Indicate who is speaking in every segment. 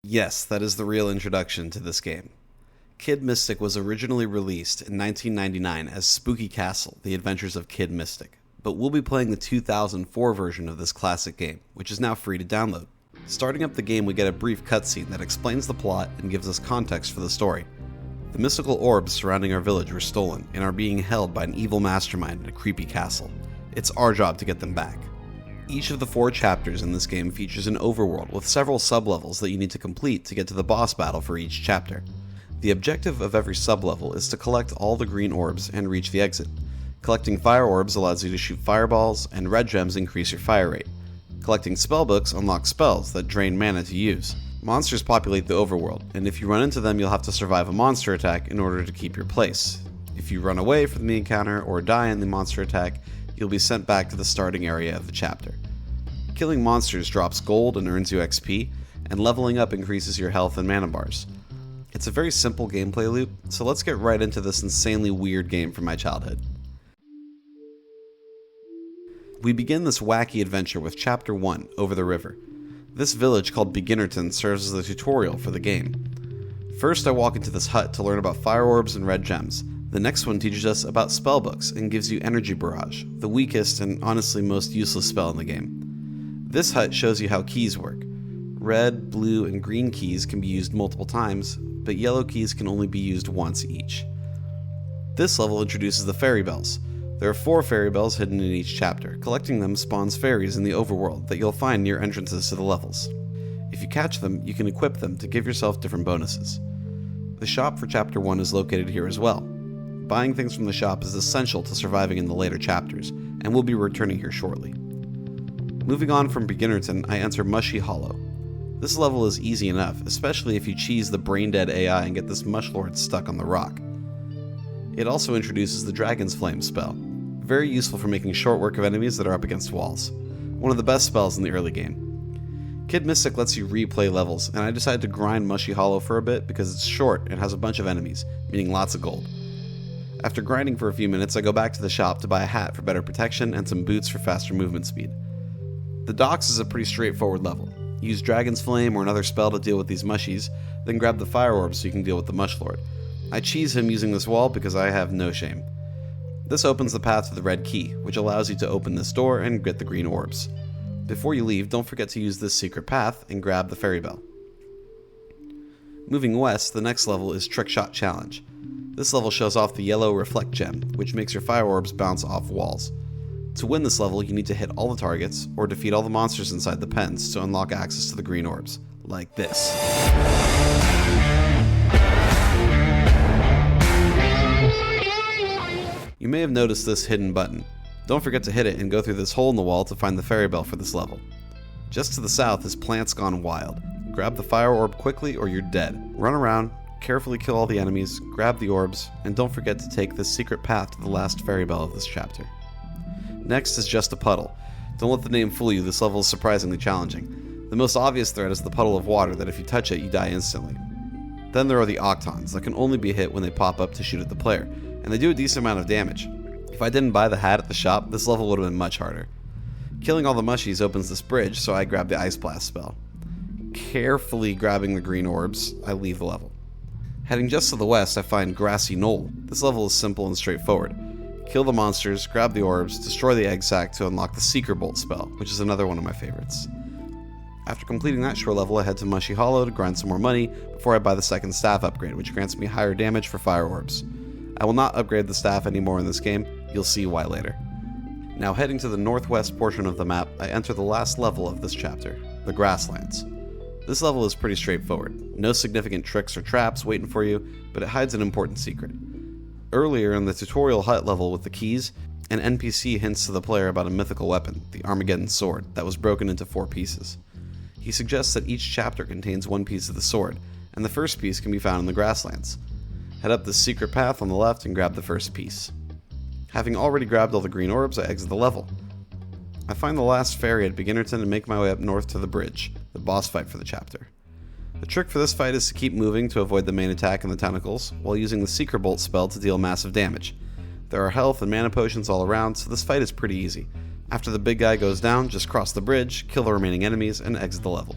Speaker 1: Yes, that is the real introduction to this game. Kid Mystic was originally released in 1999 as Spooky Castle: The Adventures of Kid Mystic, but we'll be playing the 2004 version of this classic game, which is now free to download. Starting up the game, we get a brief cutscene that explains the plot and gives us context for the story. The mystical orbs surrounding our village were stolen and are being held by an evil mastermind in a creepy castle. It's our job to get them back. Each of the 4 chapters in this game features an overworld with several sublevels that you need to complete to get to the boss battle for each chapter. The objective of every sublevel is to collect all the green orbs and reach the exit. Collecting fire orbs allows you to shoot fireballs, and red gems increase your fire rate. Collecting spellbooks unlocks spells that drain mana to use. Monsters populate the overworld, and if you run into them, you'll have to survive a monster attack in order to keep your place. If you run away from the encounter or die in the monster attack, you'll be sent back to the starting area of the chapter. Killing monsters drops gold and earns you XP, and leveling up increases your health and mana bars. It's a very simple gameplay loop, so let's get right into this insanely weird game from my childhood. We begin this wacky adventure with Chapter 1, Over the River. This village called Beginnerton serves as the tutorial for the game. First, I walk into this hut to learn about fire orbs and red gems. The next one teaches us about spellbooks and gives you Energy Barrage, the weakest and honestly most useless spell in the game. This hut shows you how keys work. Red, blue, and green keys can be used multiple times, but yellow keys can only be used once each. This level introduces the fairy bells. There are 4 fairy bells hidden in each chapter. Collecting them spawns fairies in the overworld that you'll find near entrances to the levels. If you catch them, you can equip them to give yourself different bonuses. The shop for Chapter 1 is located here as well. Buying things from the shop is essential to surviving in the later chapters, and we'll be returning here shortly. Moving on from Beginnerton, I enter Mushy Hollow. This level is easy enough, especially if you cheese the brain-dead AI and get this Mushlord stuck on the rock. It also introduces the Dragon's Flame spell, very useful for making short work of enemies that are up against walls. One of the best spells in the early game. Kid Mystic lets you replay levels, and I decided to grind Mushy Hollow for a bit because it's short and has a bunch of enemies, meaning lots of gold. After grinding for a few minutes, I go back to the shop to buy a hat for better protection and some boots for faster movement speed. The docks is a pretty straightforward level. Use Dragon's Flame or another spell to deal with these mushies, then grab the fire orb so you can deal with the Mushlord. I cheese him using this wall because I have no shame. This opens the path to the red key, which allows you to open this door and get the green orbs. Before you leave, don't forget to use this secret path and grab the fairy bell. Moving west, the next level is Trickshot Challenge. This level shows off the yellow reflect gem, which makes your fire orbs bounce off walls. To win this level, you need to hit all the targets, or defeat all the monsters inside the pens to unlock access to the green orbs, like this. You may have noticed this hidden button. Don't forget to hit it and go through this hole in the wall to find the fairy bell for this level. Just to the south is Plants Gone Wild. Grab the fire orb quickly or you're dead. Run around, carefully kill all the enemies, grab the orbs, and don't forget to take this secret path to the last fairy bell of this chapter. Next is Just a Puddle. Don't let the name fool you, this level is surprisingly challenging. The most obvious threat is the puddle of water that if you touch it, you die instantly. Then there are the Octons that can only be hit when they pop up to shoot at the player, and they do a decent amount of damage. If I didn't buy the hat at the shop, this level would have been much harder. Killing all the mushies opens this bridge, so I grab the Ice Blast spell. Carefully grabbing the green orbs, I leave the level. Heading just to the west, I find Grassy Knoll. This level is simple and straightforward. Kill the monsters, grab the orbs, destroy the egg sac to unlock the Seeker Bolt spell, which is another one of my favorites. After completing that short level, I head to Mushy Hollow to grind some more money before I buy the second staff upgrade, which grants me higher damage for fire orbs. I will not upgrade the staff anymore in this game, you'll see why later. Now heading to the northwest portion of the map, I enter the last level of this chapter, the Grasslands. This level is pretty straightforward. No significant tricks or traps waiting for you, but it hides an important secret. Earlier in the tutorial hut level with the keys, an NPC hints to the player about a mythical weapon, the Armageddon Sword, that was broken into 4 pieces. He suggests that each chapter contains 1 piece of the sword, and the first piece can be found in the Grasslands. Head up the secret path on the left and grab the first piece. Having already grabbed all the green orbs, I exit the level. I find the last fairy at Beginnerton and make my way up north to the bridge, the boss fight for the chapter. The trick for this fight is to keep moving to avoid the main attack and the tentacles, while using the Seeker Bolt spell to deal massive damage. There are health and mana potions all around, so this fight is pretty easy. After the big guy goes down, just cross the bridge, kill the remaining enemies, and exit the level.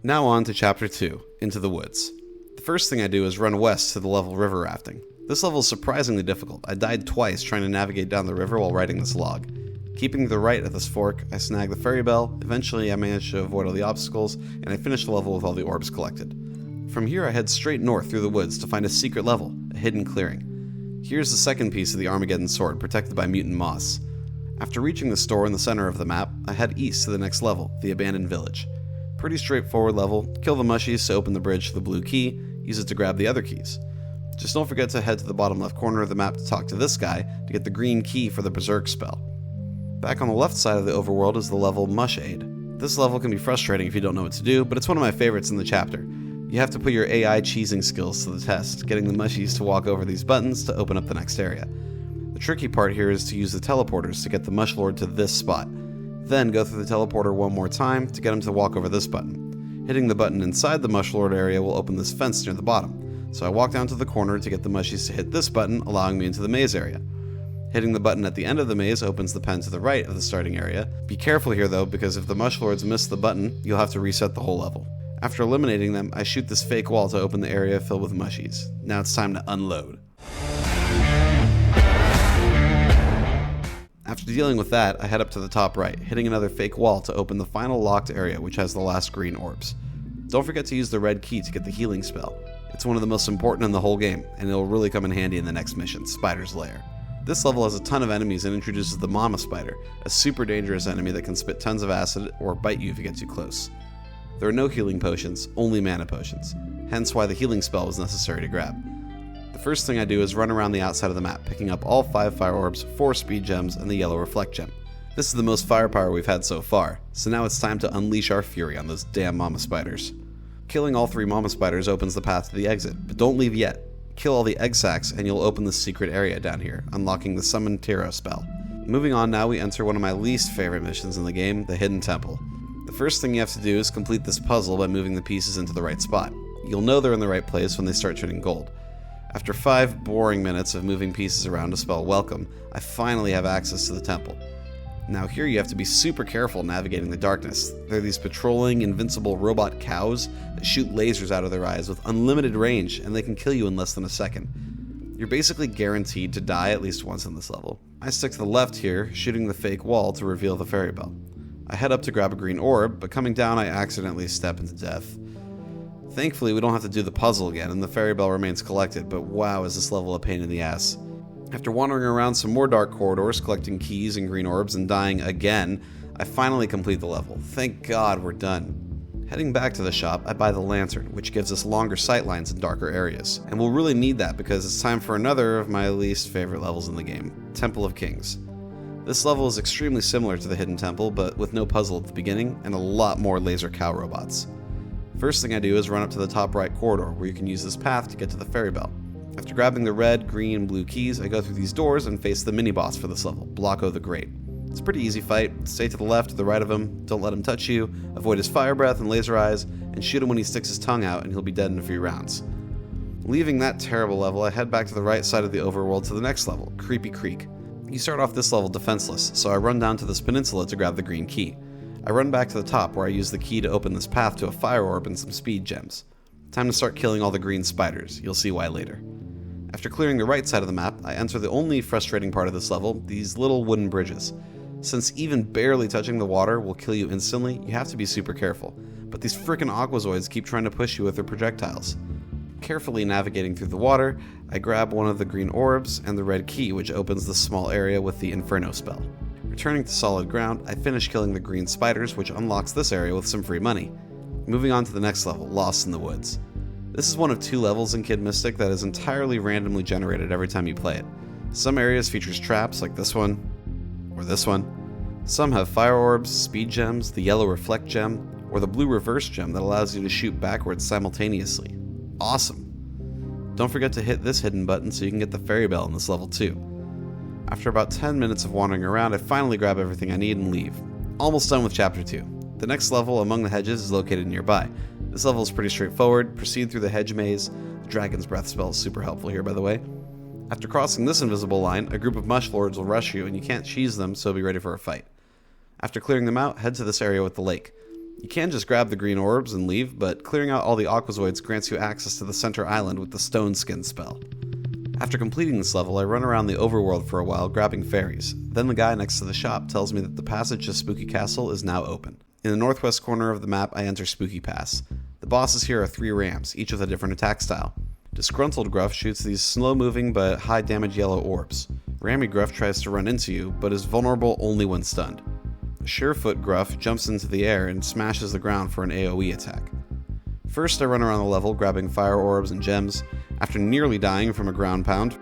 Speaker 1: Now on to Chapter 2, Into the Woods. The first thing I do is run west to the level river rafting. This level is surprisingly difficult. I died twice trying to navigate down the river while riding this log. Keeping to the right at this fork, I snag the ferry bell. Eventually I manage to avoid all the obstacles, and I finish the level with all the orbs collected. From here I head straight north through the woods to find a secret level, a hidden clearing. Here's the second piece of the Armageddon sword, protected by mutant moss. After reaching the store in the center of the map, I head east to the next level, the abandoned village. Pretty straightforward level. Kill the mushies to open the bridge to the blue key, use it to grab the other keys. Just don't forget to head to the bottom left corner of the map to talk to this guy to get the green key for the Berserk spell. Back on the left side of the overworld is the level Mush Aid. This level can be frustrating if you don't know what to do, but it's one of my favorites in the chapter. You have to put your AI cheesing skills to the test, getting the mushies to walk over these buttons to open up the next area. The tricky part here is to use the teleporters to get the Mush Lord to this spot. Then go through the teleporter one more time to get him to walk over this button. Hitting the button inside the Mush Lord area will open this fence near the bottom, so I walk down to the corner to get the mushies to hit this button, allowing me into the maze area. Hitting the button at the end of the maze opens the pen to the right of the starting area. Be careful here though, because if the Mush Lords miss the button, you'll have to reset the whole level. After eliminating them, I shoot this fake wall to open the area filled with mushies. Now it's time to unload. After dealing with that, I head up to the top right, hitting another fake wall to open the final locked area, which has the last green orbs. Don't forget to use the red key to get the healing spell. It's one of the most important in the whole game, and it'll really come in handy in the next mission, Spider's Lair. This level has a ton of enemies and introduces the Mama Spider, a super dangerous enemy that can spit tons of acid or bite you if you get too close. There are no healing potions, only mana potions, hence why the healing spell was necessary to grab. The first thing I do is run around the outside of the map, picking up all 5 fire orbs, 4 speed gems, and the yellow reflect gem. This is the most firepower we've had so far, so now it's time to unleash our fury on those damn Mama Spiders. Killing all 3 Mama Spiders opens the path to the exit, but don't leave yet. Kill all the egg sacs and you'll open the secret area down here, unlocking the Summon Tiro spell. Moving on now, we enter one of my least favorite missions in the game, the Hidden Temple. The first thing you have to do is complete this puzzle by moving the pieces into the right spot. You'll know they're in the right place when they start turning gold. After 5 boring minutes of moving pieces around to spell welcome, I finally have access to the temple. Now here you have to be super careful navigating the darkness. There are these patrolling, invincible robot cows that shoot lasers out of their eyes with unlimited range, and they can kill you in less than a second. You're basically guaranteed to die at least once in this level. I stick to the left here, shooting the fake wall to reveal the fairy bell. I head up to grab a green orb, but coming down I accidentally step into death. Thankfully we don't have to do the puzzle again, and the fairy bell remains collected, but wow is this level a pain in the ass. After wandering around some more dark corridors, collecting keys and green orbs, and dying again, I finally complete the level. Thank God we're done. Heading back to the shop, I buy the lantern, which gives us longer sightlines in darker areas. And we'll really need that because it's time for another of my least favorite levels in the game, Temple of Kings. This level is extremely similar to the Hidden Temple, but with no puzzle at the beginning, and a lot more laser cow robots. First thing I do is run up to the top right corridor, where you can use this path to get to the fairy bell. After grabbing the red, green, and blue keys, I go through these doors and face the mini-boss for this level, Blocko the Great. It's a pretty easy fight. Stay to the left or the right of him, don't let him touch you, avoid his fire breath and laser eyes, and shoot him when he sticks his tongue out and he'll be dead in a few rounds. Leaving that terrible level, I head back to the right side of the overworld to the next level, Creepy Creek. You start off this level defenseless, so I run down to this peninsula to grab the green key. I run back to the top where I use the key to open this path to a fire orb and some speed gems. Time to start killing all the green spiders, you'll see why later. After clearing the right side of the map, I enter the only frustrating part of this level, these little wooden bridges. Since even barely touching the water will kill you instantly, you have to be super careful, but these frickin' Aquazoids keep trying to push you with their projectiles. Carefully navigating through the water, I grab one of the green orbs and the red key, which opens the small area with the Inferno spell. Returning to solid ground, I finish killing the green spiders, which unlocks this area with some free money. Moving on to the next level, Lost in the Woods. This is one of 2 levels in Kid Mystic that is entirely randomly generated every time you play it. Some areas features traps like this one, or this one. Some have fire orbs, speed gems, the yellow reflect gem, or the blue reverse gem that allows you to shoot backwards simultaneously. Awesome! Don't forget to hit this hidden button so you can get the fairy bell in this level too. After about 10 minutes of wandering around, I finally grab everything I need and leave. Almost done with Chapter 2. The next level, Among the Hedges, is located nearby. This level is pretty straightforward. Proceed through the hedge maze. The Dragon's Breath spell is super helpful here, by the way. After crossing this invisible line, a group of Mush Lords will rush you, and you can't cheese them, so be ready for a fight. After clearing them out, head to this area with the lake. You can just grab the green orbs and leave, but clearing out all the Aquazoids grants you access to the center island with the Stone Skin spell. After completing this level, I run around the overworld for a while grabbing fairies. Then the guy next to the shop tells me that the passage to Spooky Castle is now open. In the northwest corner of the map, I enter Spooky Pass. The bosses here are 3 rams, each with a different attack style. Disgruntled Gruff shoots these slow-moving but high-damage yellow orbs. Rammy Gruff tries to run into you, but is vulnerable only when stunned. Surefoot Gruff jumps into the air and smashes the ground for an AoE attack. First, I run around the level grabbing fire orbs and gems. After nearly dying from a ground pound,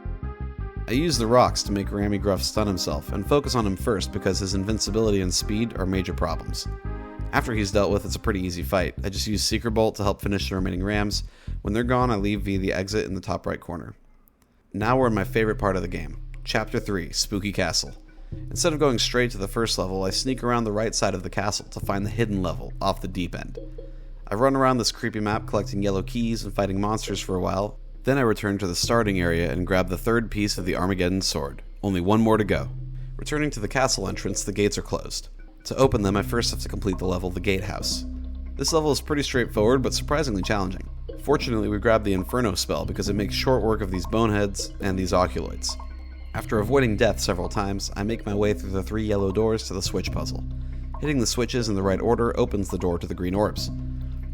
Speaker 1: I use the rocks to make Rammy Gruff stun himself and focus on him first because his invincibility and speed are major problems. After he's dealt with, it's a pretty easy fight. I just use Secret Bolt to help finish the remaining rams. When they're gone, I leave via the exit in the top right corner. Now we're in my favorite part of the game, Chapter 3, Spooky Castle. Instead of going straight to the first level, I sneak around the right side of the castle to find the hidden level, off the deep end. I run around this creepy map collecting yellow keys and fighting monsters for a while, then I return to the starting area and grab the 3rd piece of the Armageddon sword. Only 1 more to go. Returning to the castle entrance, the gates are closed. To open them, I first have to complete the level, the Gatehouse. This level is pretty straightforward, but surprisingly challenging. Fortunately, we grab the Inferno spell because it makes short work of these boneheads and these oculoids. After avoiding death several times, I make my way through the 3 yellow doors to the switch puzzle. Hitting the switches in the right order opens the door to the green orbs.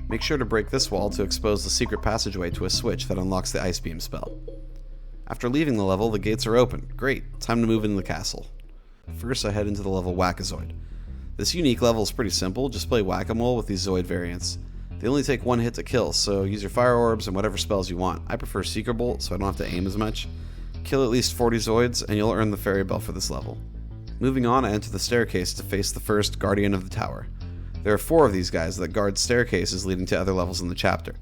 Speaker 1: Make sure to break this wall to expose the secret passageway to a switch that unlocks the Ice Beam spell. After leaving the level, the gates are open. Great, time to move into the castle. First, I head into the level Whack-A-Zoid. This unique level is pretty simple, just play whack-a-mole with these Zoid variants. They only take 1 hit to kill, so use your fire orbs and whatever spells you want. I prefer Secret Bolt, so I don't have to aim as much. Kill at least 40 Zoids, and you'll earn the Fairy Bell for this level. Moving on, I enter the staircase to face the first Guardian of the Tower. There are 4 of these guys that guard staircases leading to other levels in the chapter.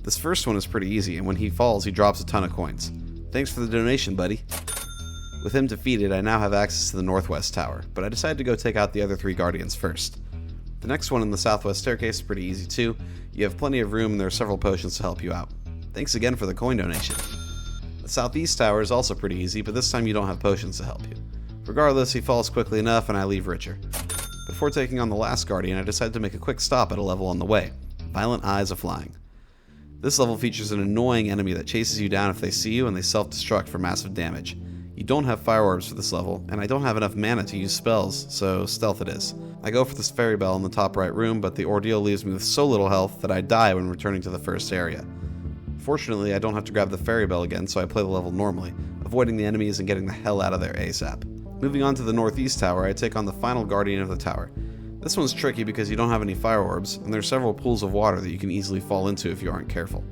Speaker 1: This first one is pretty easy, and when he falls, he drops a ton of coins. Thanks for the donation, buddy. With him defeated, I now have access to the Northwest Tower, but I decide to go take out the other 3 Guardians first. The next one in the Southwest Staircase is pretty easy too. You have plenty of room and there are several potions to help you out. Thanks again for the coin donation. The Southeast Tower is also pretty easy, but this time you don't have potions to help you. Regardless, he falls quickly enough and I leave richer. Before taking on the last Guardian, I decide to make a quick stop at a level on the way, Violent Eyes of Flying. This level features an annoying enemy that chases you down if they see you and they self-destruct for massive damage. You don't have fire orbs for this level, and I don't have enough mana to use spells, so stealth it is. I go for this Fairy Bell in the top right room, but the ordeal leaves me with so little health that I die when returning to the first area. Fortunately, I don't have to grab the Fairy Bell again, so I play the level normally, avoiding the enemies and getting the hell out of there ASAP. Moving on to the Northeast Tower, I take on the final Guardian of the Tower. This one's tricky because you don't have any fire orbs, and there are several pools of water that you can easily fall into if you aren't careful.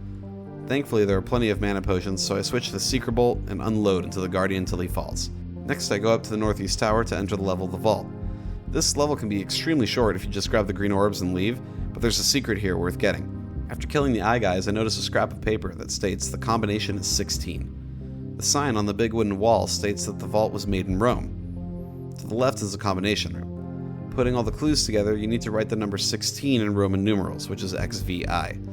Speaker 1: Thankfully, there are plenty of mana potions, so I switch to the Secret Bolt and unload into the Guardian until he falls. Next, I go up to the Northeast Tower to enter the level of the Vault. This level can be extremely short if you just grab the green orbs and leave, but there's a secret here worth getting. After killing the Eye Guys, I notice a scrap of paper that states the combination is 16. The sign on the big wooden wall states that the vault was made in Rome. To the left is a combination room. Putting all the clues together, you need to write the number 16 in Roman numerals, which is XVI.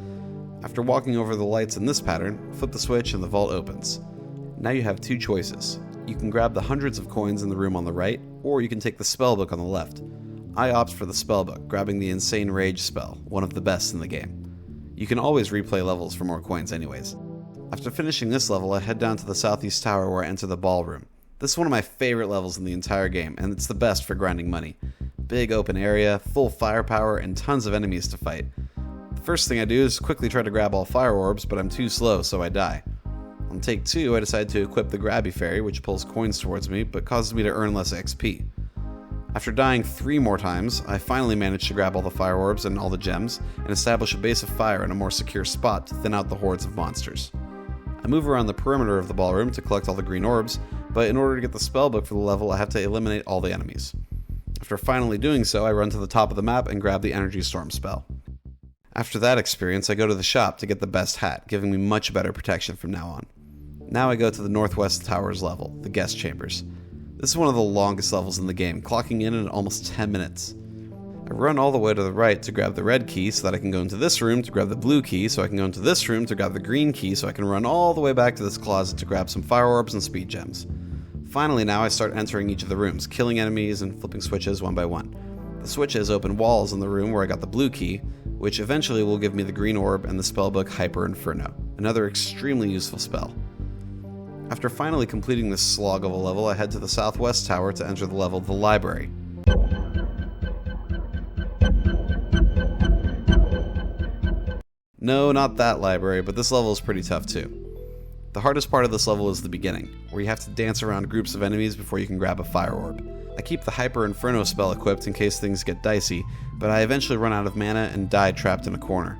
Speaker 1: After walking over the lights in this pattern, flip the switch and the vault opens. Now you have 2 choices. You can grab the hundreds of coins in the room on the right, or you can take the spellbook on the left. I opt for the spellbook, grabbing the Insane Rage spell, one of the best in the game. You can always replay levels for more coins anyways. After finishing this level, I head down to the Southeast Tower where I enter the ballroom. This is one of my favorite levels in the entire game, and it's the best for grinding money. Big open area, full firepower, and tons of enemies to fight. The first thing I do is quickly try to grab all fire orbs, but I'm too slow, so I die. On take 2, I decide to equip the Grabby Fairy, which pulls coins towards me, but causes me to earn less XP. After dying 3 more times, I finally manage to grab all the fire orbs and all the gems, and establish a base of fire in a more secure spot to thin out the hordes of monsters. I move around the perimeter of the ballroom to collect all the green orbs, but in order to get the spellbook for the level, I have to eliminate all the enemies. After finally doing so, I run to the top of the map and grab the Energy Storm spell. After that experience, I go to the shop to get the best hat, giving me much better protection from now on. Now I go to the Northwest Tower's level, the Guest Chambers. This is one of the longest levels in the game, clocking in almost 10 minutes. I run all the way to the right to grab the red key so that I can go into this room to grab the blue key so I can go into this room to grab the green key so I can run all the way back to this closet to grab some fire orbs and speed gems. Finally now I start entering each of the rooms, killing enemies and flipping switches one by one. The switches open walls in the room where I got the blue key, which eventually will give me the green orb and the spellbook Hyper Inferno, another extremely useful spell. After finally completing this slog of a level, I head to the southwest tower to enter the level The Library. No, not that library, but this level is pretty tough too. The hardest part of this level is the beginning, where you have to dance around groups of enemies before you can grab a fire orb. I keep the Hyper Inferno spell equipped in case things get dicey, but I eventually run out of mana and die trapped in a corner.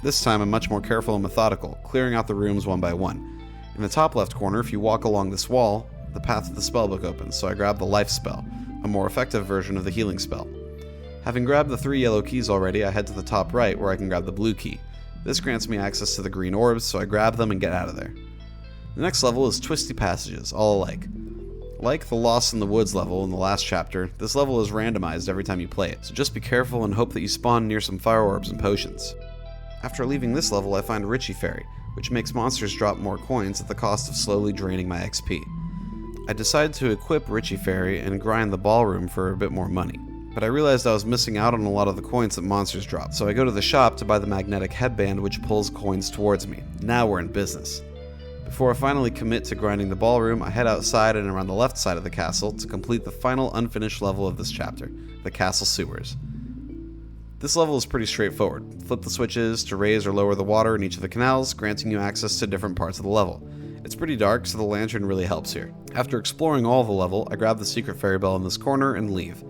Speaker 1: This time I'm much more careful and methodical, clearing out the rooms one by one. In the top left corner, if you walk along this wall, the path to the spellbook opens, so I grab the Life spell, a more effective version of the healing spell. Having grabbed the 3 yellow keys already, I head to the top right where I can grab the blue key. This grants me access to the green orbs, so I grab them and get out of there. The next level is Twisty Passages, all alike. Like the Lost in the Woods level in the last chapter, this level is randomized every time you play it, so just be careful and hope that you spawn near some fire orbs and potions. After leaving this level, I find Richie Fairy, which makes monsters drop more coins at the cost of slowly draining my XP. I decide to equip Richie Fairy and grind the ballroom for a bit more money, but I realized I was missing out on a lot of the coins that monsters drop, so I go to the shop to buy the magnetic headband which pulls coins towards me. Now we're in business. Before I finally commit to grinding the ballroom, I head outside and around the left side of the castle to complete the final unfinished level of this chapter, the Castle Sewers. This level is pretty straightforward. Flip the switches to raise or lower the water in each of the canals, granting you access to different parts of the level. It's pretty dark, so the lantern really helps here. After exploring all of the level, I grab the secret fairy bell in this corner and leave.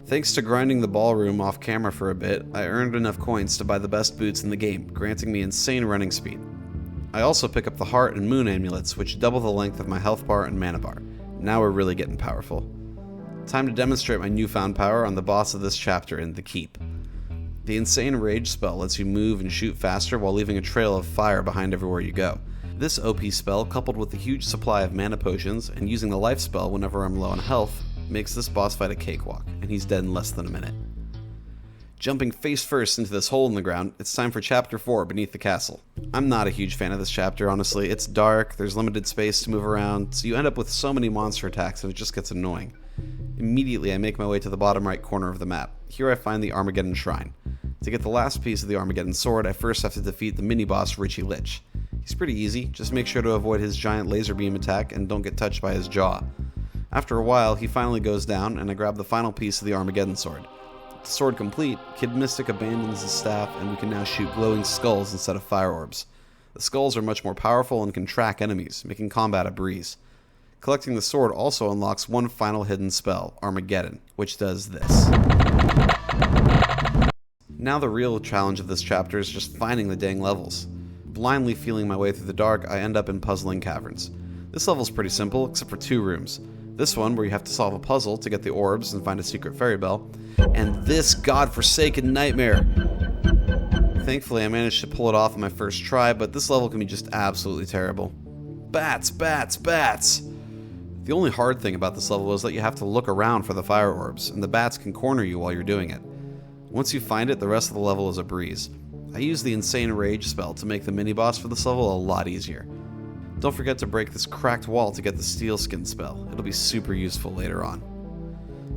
Speaker 1: Thanks to grinding the ballroom off camera for a bit, I earned enough coins to buy the best boots in the game, granting me insane running speed. I also pick up the heart and moon amulets, which double the length of my health bar and mana bar. Now we're really getting powerful. Time to demonstrate my newfound power on the boss of this chapter in The Keep. The Insane Rage spell lets you move and shoot faster while leaving a trail of fire behind everywhere you go. This OP spell, coupled with a huge supply of mana potions and using the life spell whenever I'm low on health, makes this boss fight a cakewalk, and he's dead in less than a minute. Jumping face first into this hole in the ground, it's time for Chapter 4, Beneath the Castle. I'm not a huge fan of this chapter, honestly. It's dark, there's limited space to move around, so you end up with so many monster attacks that it just gets annoying. Immediately, I make my way to the bottom right corner of the map. Here I find the Armageddon Shrine. To get the last piece of the Armageddon Sword, I first have to defeat the mini-boss Richie Lich. He's pretty easy, just make sure to avoid his giant laser beam attack and don't get touched by his jaw. After a while, he finally goes down, and I grab the final piece of the Armageddon Sword. With the sword complete, Kid Mystic abandons his staff, and we can now shoot glowing skulls instead of fire orbs. The skulls are much more powerful and can track enemies, making combat a breeze. Collecting the sword also unlocks one final hidden spell, Armageddon, which does this. Now the real challenge of this chapter is just finding the dang levels. Blindly feeling my way through the dark, I end up in Puzzling Caverns. This level's pretty simple, except for 2 rooms. This one, where you have to solve a puzzle to get the orbs and find a secret fairy bell, and this godforsaken nightmare. Thankfully, I managed to pull it off on my first try, but this level can be just absolutely terrible. Bats, bats, bats! The only hard thing about this level is that you have to look around for the fire orbs, and the bats can corner you while you're doing it. Once you find it, the rest of the level is a breeze. I use the Insane Rage spell to make the mini-boss for this level a lot easier. Don't forget to break this cracked wall to get the Steel Skin spell. It'll be super useful later on.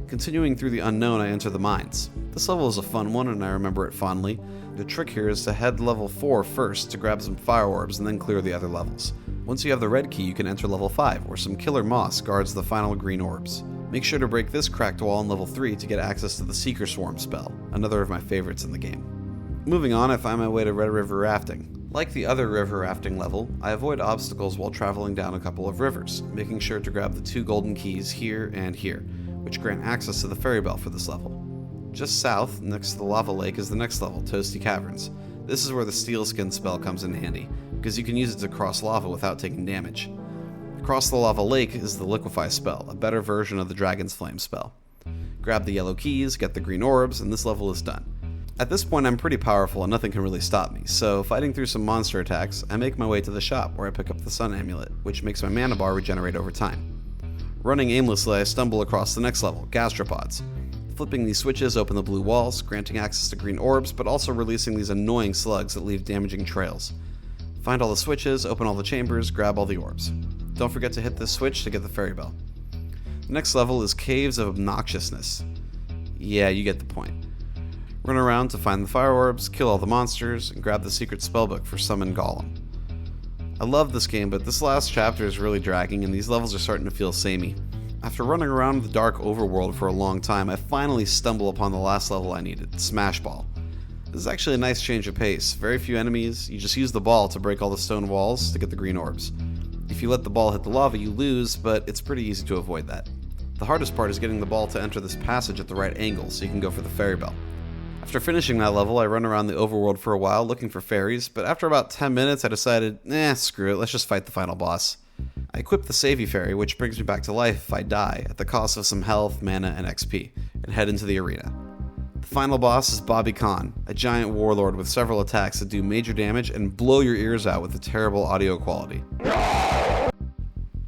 Speaker 1: Continuing through the unknown, I enter the mines. This level is a fun one and I remember it fondly. The trick here is to head level 4 first to grab some fire orbs and then clear the other levels. Once you have the red key, you can enter level 5, where some killer moss guards the final green orbs. Make sure to break this cracked wall in level 3 to get access to the Seeker Swarm spell, another of my favorites in the game. Moving on, I find my way to Red River Rafting. Like the other river rafting level, I avoid obstacles while traveling down a couple of rivers, making sure to grab the 2 golden keys here and here, which grant access to the ferry bell for this level. Just south, next to the lava lake, is the next level, Toasty Caverns. This is where the Steel Skin spell comes in handy, because you can use it to cross lava without taking damage. Across the lava lake is the Liquefy spell, a better version of the Dragon's Flame spell. Grab the yellow keys, get the green orbs, and this level is done. At this point I'm pretty powerful and nothing can really stop me, so fighting through some monster attacks, I make my way to the shop where I pick up the Sun Amulet, which makes my mana bar regenerate over time. Running aimlessly, I stumble across the next level, Gastropods. Flipping these switches open the blue walls, granting access to green orbs, but also releasing these annoying slugs that leave damaging trails. Find all the switches, open all the chambers, grab all the orbs. Don't forget to hit this switch to get the fairy bell. The next level is Caves of Obnoxiousness. Yeah, you get the point. Run around to find the fire orbs, kill all the monsters, and grab the secret spellbook for Summon Golem. I love this game, but this last chapter is really dragging and these levels are starting to feel samey. After running around the dark overworld for a long time, I finally stumble upon the last level I needed, Smash Ball. This is actually a nice change of pace. Very few enemies, you just use the ball to break all the stone walls to get the green orbs. If you let the ball hit the lava, you lose, but it's pretty easy to avoid that. The hardest part is getting the ball to enter this passage at the right angle so you can go for the fairy bell. After finishing that level, I run around the overworld for a while looking for fairies, but after about 10 minutes I decided, screw it, let's just fight the final boss. I equip the Savey Fairy, which brings me back to life if I die, at the cost of some health, mana, and XP, and head into the arena. The final boss is Bobby Khan, a giant warlord with several attacks that do major damage and blow your ears out with a terrible audio quality.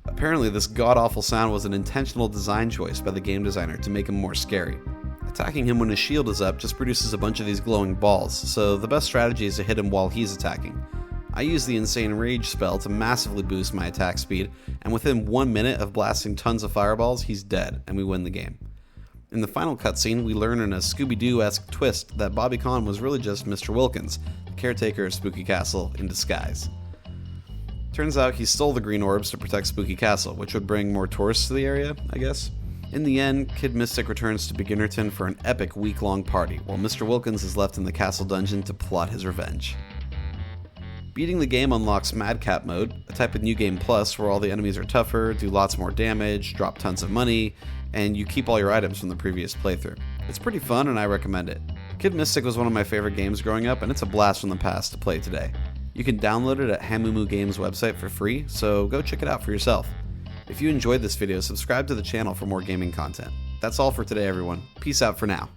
Speaker 1: Apparently this god-awful sound was an intentional design choice by the game designer to make him more scary. Attacking him when his shield is up just produces a bunch of these glowing balls, so the best strategy is to hit him while he's attacking. I use the Insane Rage spell to massively boost my attack speed, and within 1 minute of blasting tons of fireballs, he's dead, and we win the game. In the final cutscene, we learn in a Scooby-Doo-esque twist that Bobby Khan was really just Mr. Wilkins, the caretaker of Spooky Castle, in disguise. Turns out he stole the green orbs to protect Spooky Castle, which would bring more tourists to the area, I guess. In the end, Kid Mystic returns to Beginnerton for an epic week-long party, while Mr. Wilkins is left in the castle dungeon to plot his revenge. Beating the game unlocks Madcap mode, a type of New Game Plus where all the enemies are tougher, do lots more damage, drop tons of money, and you keep all your items from the previous playthrough. It's pretty fun and I recommend it. Kid Mystic was one of my favorite games growing up and it's a blast from the past to play today. You can download it at Hamumu Games' website for free, so go check it out for yourself. If you enjoyed this video, subscribe to the channel for more gaming content. That's all for today, everyone. Peace out for now.